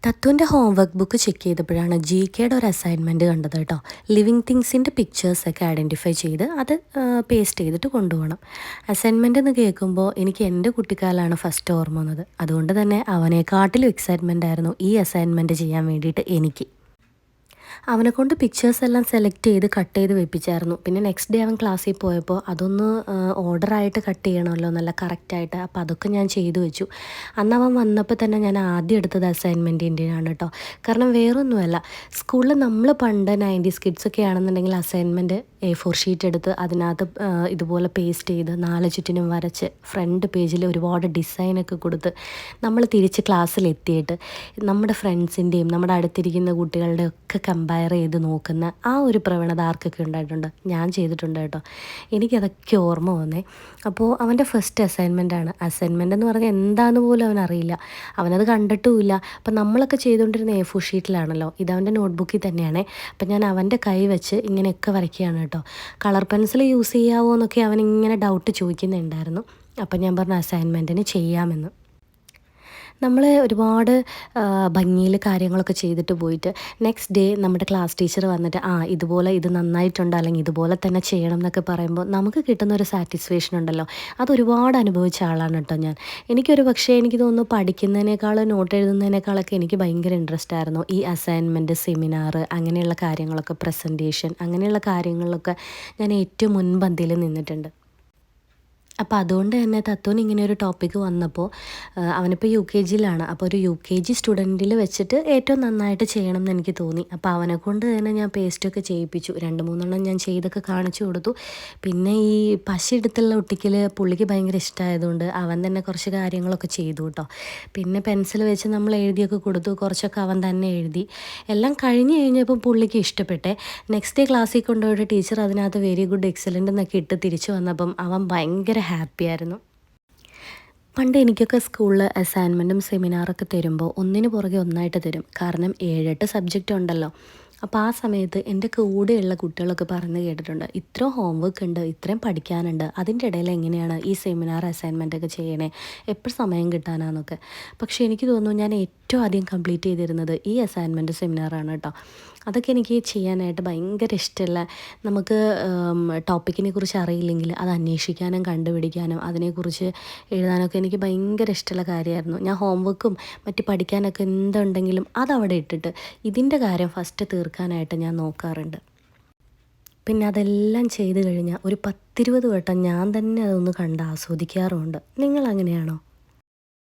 തത്തുവിൻ്റെ homework book check ചെയ്തപ്പോഴാണ് GKയുടെ ഒരു assignment കണ്ടത് കേട്ടോ. ലിവിങ് തിങ്സിൻ്റെ പിക്ചേഴ്സൊക്കെ ഐഡൻറ്റിഫൈ ചെയ്ത് അത് പേസ്റ്റ് ചെയ്തിട്ട് കൊണ്ടുപോകണം. അസൈൻമെൻ്റ് എന്ന് കേൾക്കുമ്പോൾ എനിക്ക് എൻ്റെ കുട്ടിക്കാലമാണ് ഫസ്റ്റ് ഓർമ്മ വന്നത്. അതുകൊണ്ട് തന്നെ അവനെക്കാട്ടിലും എക്സൈറ്റ്മെൻ്റ് ആയിരുന്നു ഈ അസൈൻമെൻറ്റ് ചെയ്യാൻ വേണ്ടിയിട്ട് എനിക്ക്. അവനെക്കൊണ്ട് പിക്ചേഴ്സ് എല്ലാം സെലക്ട് ചെയ്ത് കട്ട് ചെയ്ത് വെപ്പിച്ചായിരുന്നു. പിന്നെ നെക്സ്റ്റ് ഡേ അവൻ ക്ലാസ്സിൽ പോയപ്പോൾ അതൊന്ന് ഓർഡറായിട്ട് കട്ട് ചെയ്യണമല്ലോ, നല്ല കറക്റ്റായിട്ട്. അപ്പോൾ അതൊക്കെ ഞാൻ ചെയ്തു വെച്ചു. അന്ന് അവൻ വന്നപ്പോൾ തന്നെ ഞാൻ ആദ്യം എടുത്തത് അസൈൻമെൻറ്റിൻ്റെയാണ് കേട്ടോ. കാരണം വേറൊന്നുമല്ല, സ്കൂളിൽ നമ്മൾ പണ്ട് 90s കിഡ്സൊക്കെ ആണെന്നുണ്ടെങ്കിൽ അസൈൻമെൻറ്റ് A4 ഷീറ്റ് എടുത്ത് അതിനകത്ത് ഇതുപോലെ പേസ്റ്റ് ചെയ്ത് 4 ചുറ്റിനും വരച്ച് ഫ്രണ്ട് പേജിൽ ഒരുപാട് ഡിസൈനൊക്കെ കൊടുത്ത് നമ്മൾ തിരിച്ച് ക്ലാസ്സിലെത്തിയിട്ട് നമ്മുടെ ഫ്രണ്ട്സിൻ്റെയും നമ്മുടെ അടുത്തിരിക്കുന്ന കുട്ടികളുടെ ഒക്കെ കമ്പയർ ചെയ്ത് നോക്കുന്ന ആ ഒരു പ്രവണത ആർക്കൊക്കെ ഉണ്ടായിട്ടുണ്ട്? ഞാൻ ചെയ്തിട്ടുണ്ട് കേട്ടോ. എനിക്കതൊക്കെ ഓർമ്മ വന്നേ. അപ്പോൾ അവൻ്റെ ഫസ്റ്റ് അസൈൻമെൻറ്റാണ്. അസൈൻമെൻ്റ് എന്ന് പറഞ്ഞാൽ എന്താണെന്ന് പോലും അവനറിയില്ല, അവനത് കണ്ടിട്ടുമില്ല. അപ്പം നമ്മളൊക്കെ ചെയ്തുകൊണ്ടിരുന്ന A4 ഷീറ്റിലാണല്ലോ, ഇതവൻ്റെ നോട്ട്ബുക്കിൽ തന്നെയാണേ. അപ്പം ഞാൻ അവൻ്റെ കൈ വെച്ച് ഇങ്ങനെയൊക്കെ വരയ്ക്കുകയാണ് കേട്ടോ. കളർ പെൻസിൽ യൂസ് ചെയ്യാവോ എന്നൊക്കെ അവനിങ്ങനെ ഡൗട്ട് ചോദിക്കുന്നുണ്ടായിരുന്നു. അപ്പം ഞാൻ പറഞ്ഞു അസൈൻമെൻറ്റിന് ചെയ്യാമെന്ന്. നമ്മൾ ഒരുപാട് ഭംഗിയിൽ കാര്യങ്ങളൊക്കെ ചെയ്തിട്ട് പോയിട്ട് നെക്സ്റ്റ് ഡേ നമ്മുടെ ക്ലാസ് ടീച്ചർ വന്നിട്ട് ഇതുപോലെ ഇത് നന്നായിട്ടുണ്ട് അല്ലെങ്കിൽ ഇതുപോലെ തന്നെ ചെയ്യണം എന്നൊക്കെ പറയുമ്പോൾ നമുക്ക് കിട്ടുന്ന ഒരു സാറ്റിസ്ഫാക്ഷൻ ഉണ്ടല്ലോ, അതൊരുപാട് അനുഭവിച്ച ആളാണ് കേട്ടോ ഞാൻ. എനിക്ക് തോന്നുന്നു പഠിക്കുന്നതിനേക്കാൾ നോട്ട് എഴുതുന്നതിനേക്കാളൊക്കെ എനിക്ക് ഭയങ്കര ഇൻട്രസ്റ്റ് ആയിരുന്നു ഈ അസൈൻമെൻറ്റ്, സെമിനാർ, അങ്ങനെയുള്ള കാര്യങ്ങളൊക്കെ, പ്രസൻറ്റേഷൻ, അങ്ങനെയുള്ള കാര്യങ്ങളിലൊക്കെ ഞാൻ ഏറ്റവും മുൻപന്തിയിൽ നിന്നിട്ടുണ്ട്. അപ്പോൾ അതുകൊണ്ട് തന്നെ തത്തുവിന് ഇങ്ങനെ ഒരു ടോപ്പിക്ക് വന്നപ്പോൾ അവനിപ്പോൾ UKGയിലാണ്. അപ്പോൾ ഒരു UKG സ്റ്റുഡൻറ്റിൽ വെച്ചിട്ട് ഏറ്റവും നന്നായിട്ട് ചെയ്യണം എന്ന് എനിക്ക് തോന്നി. അപ്പോൾ അവനെക്കൊണ്ട് തന്നെ ഞാൻ പേസ്റ്റൊക്കെ ചെയ്യിപ്പിച്ചു. 2-3 ഞാൻ ചെയ്തൊക്കെ കാണിച്ചു കൊടുത്തു. പിന്നെ ഈ പശ എടുത്തുള്ള ഒട്ടിക്കൽ പുള്ളിക്ക് ഭയങ്കര ഇഷ്ടമായതുകൊണ്ട് അവൻ തന്നെ കുറച്ച് കാര്യങ്ങളൊക്കെ ചെയ്തു കേട്ടോ. പിന്നെ പെൻസിൽ വെച്ച് നമ്മൾ എഴുതിയൊക്കെ കൊടുത്തു, കുറച്ചൊക്കെ അവൻ തന്നെ എഴുതി. എല്ലാം കഴിഞ്ഞ് കഴിഞ്ഞപ്പോൾ പുള്ളിക്ക് ഇഷ്ടപ്പെട്ടെ. നെക്സ്റ്റ് ഡേ ക്ലാസ്സിൽ കൊണ്ടുപോയിട്ട് ടീച്ചർ അതിനകത്ത് വെരി ഗുഡ്, എക്സലൻ്റ് എന്നൊക്കെ ഇട്ട് തിരിച്ചു വന്നപ്പം അവൻ ഭയങ്കര ഹാപ്പിയായിരുന്നു. പണ്ട് എനിക്കൊക്കെ സ്കൂളിൽ അസൈൻമെൻറ്റും സെമിനാറൊക്കെ തരുമ്പോൾ ഒന്നിന് പുറകെ ഒന്നായിട്ട് തരും. കാരണം 7-8 സബ്ജക്റ്റ് ഉണ്ടല്ലോ. അപ്പോൾ ആ സമയത്ത് എൻ്റെ കൂടെയുള്ള കുട്ടികളൊക്കെ പറഞ്ഞ് കേട്ടിട്ടുണ്ട്, ഇത്രയും ഹോംവർക്ക് ഉണ്ട്, ഇത്രയും പഠിക്കാനുണ്ട്, അതിൻ്റെ ഇടയിൽ എങ്ങനെയാണ് ഈ സെമിനാർ അസൈൻമെൻറ്റൊക്കെ ചെയ്യണേ, എപ്പോൾ സമയം കിട്ടാനാന്നൊക്കെ. പക്ഷേ എനിക്ക് തോന്നുന്നു ഞാൻ ഏറ്റവും ആദ്യം കംപ്ലീറ്റ് ചെയ്തിരുന്നത് ഈ അസൈൻമെൻറ്റ് സെമിനാറാണ് കേട്ടോ. അതൊക്കെ എനിക്ക് ചെയ്യാനായിട്ട് ഭയങ്കര ഇഷ്ടമുള്ള, നമുക്ക് ടോപ്പിക്കിനെ കുറിച്ച് അറിയില്ലെങ്കിൽ അത് അന്വേഷിക്കാനും കണ്ടുപിടിക്കാനും അതിനെക്കുറിച്ച് എഴുതാനൊക്കെ എനിക്ക് ഭയങ്കര ഇഷ്ടമുള്ള കാര്യമായിരുന്നു. ഞാൻ ഹോംവർക്കും മറ്റ് പഠിക്കാനൊക്കെ എന്തുണ്ടെങ്കിലും അതവിടെ ഇട്ടിട്ട് ഇതിൻ്റെ കാര്യം ഫസ്റ്റ് തീർക്കാനായിട്ട് ഞാൻ നോക്കാറുണ്ട്. പിന്നെ അതെല്ലാം ചെയ്ത് കഴിഞ്ഞാൽ ഒരു 10-20 വട്ടം ഞാൻ തന്നെ അതൊന്ന് കണ്ട് ആസ്വദിക്കാറുമുണ്ട്. നിങ്ങളങ്ങനെയാണോ?